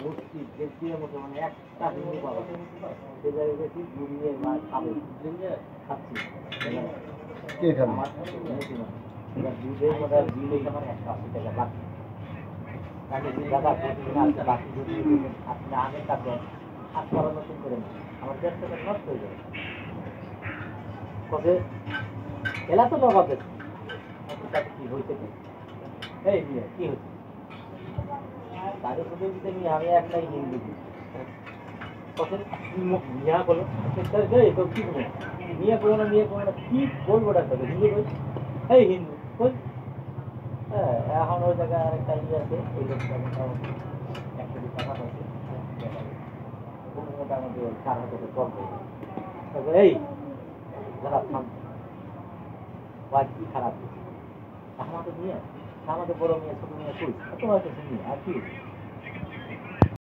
মুষ্টি দেশীয় মতো মানে একটা হিন্দু পাওয়া সে জায়গায় গেছি ঘুরিয়ে বা খাবে খাচ্ছি কে খাবে দুধের মধ্যে বিল আমার 180 টাকা বাকি দাদা প্রতিদিন আসতে বাকি যদি আপনি আগে কাটবেন হাত করা নতুন করে না আমার 1.5 টাকা নষ্ট হয়ে যাবে কবে এলা তো নগদ তাতে কি হইতে এই নিয়ে কি হচ্ছে তাদের প্রতিযোগিতা নিয়ে আমি একটাই হিন্দু মিয়া বলো কি মিয়া করো না মিয়া করো না কি বলবো ডাক্তার হিন্দু বল এই হিন্দু বল হ্যাঁ এখন ওই জায়গায় আরেকটা ইয়ে আছে ওই লোকটা মোটামুটি 100 টাকা আছে মোটামুটি 4 হাজার চলবে তারপরে এই যারা থাম কি খারাপ আমাদের নিয়ে আমাদের বড় মেয়ে ছোট মেয়ে কই তোমার কাছে নিয়ে আর কি